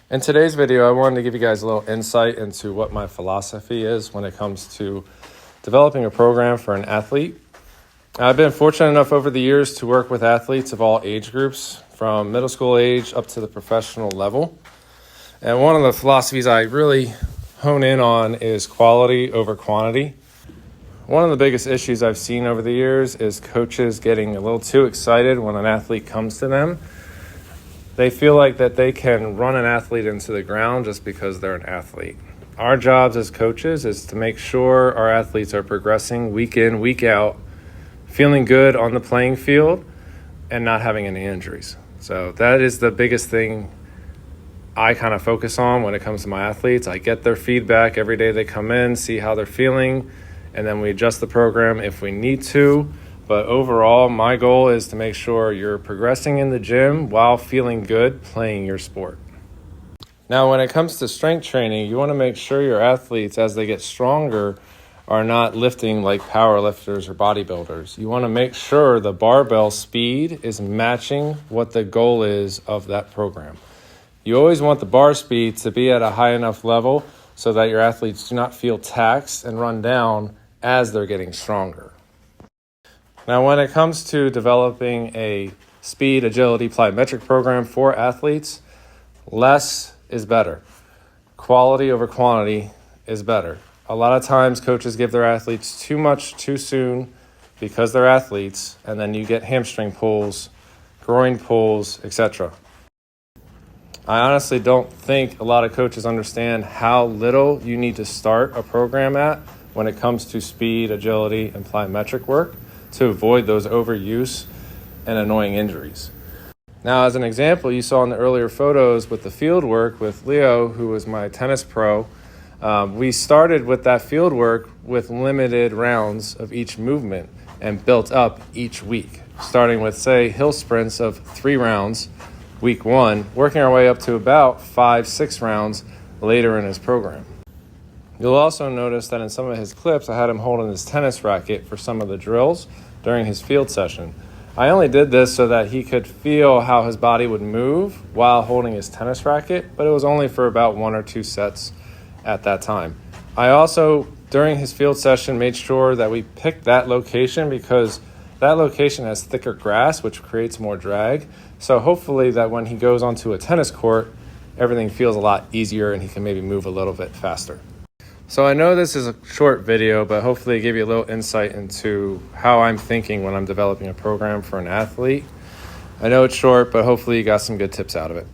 In today's video, I wanted to give you guys a little insight into what my philosophy is when it comes to developing a program for an athlete. I've been fortunate enough over the years to work with athletes of all age groups, from middle school age up to the professional level. And one of the philosophies I really hone in on is quality over quantity. One of the biggest issues I've seen over the years is coaches getting a little too excited when an athlete comes to them. They feel like that they can run an athlete into the ground just because they're an athlete. Our jobs as coaches is to make sure our athletes are progressing week in, week out, feeling good on the playing field and not having any injuries. So that is the biggest thing I kind of focus on when it comes to my athletes. I get their feedback every day they come in, see how they're feeling, and then we adjust the program if we need to. But overall, my goal is to make sure you're progressing in the gym while feeling good playing your sport. Now, when it comes to strength training, you want to make sure your athletes, as they get stronger, are not lifting like power lifters or bodybuilders. You want to make sure the barbell speed is matching what the goal is of that program. You always want the bar speed to be at a high enough level so that your athletes do not feel taxed and run down as they're getting stronger. Now, when it comes to developing a speed, agility, plyometric program for athletes, less is better. Quality over quantity is better. A lot of times coaches give their athletes too much too soon because they're athletes, and then you get hamstring pulls, groin pulls, etc. I honestly don't think a lot of coaches understand how little you need to start a program at when it comes to speed, agility, and plyometric work to avoid those overuse and annoying injuries. Now, as an example, you saw in the earlier photos with the field work with Leo, who was my tennis pro. We started with that field work with limited rounds of each movement and built up each week, starting with, say, hill sprints of 3 rounds week 1, working our way up to about 5-6 rounds later in his program. You'll also notice that in some of his clips, I had him holding his tennis racket for some of the drills during his field session. I only did this so that he could feel how his body would move while holding his tennis racket, but it was only for about 1 or 2 sets at that time. I also, during his field session, made sure that we picked that location because that location has thicker grass, which creates more drag. So hopefully that when he goes onto a tennis court, everything feels a lot easier and he can maybe move a little bit faster. So I know this is a short video, but hopefully it gave you a little insight into how I'm thinking when I'm developing a program for an athlete. I know it's short, but hopefully you got some good tips out of it.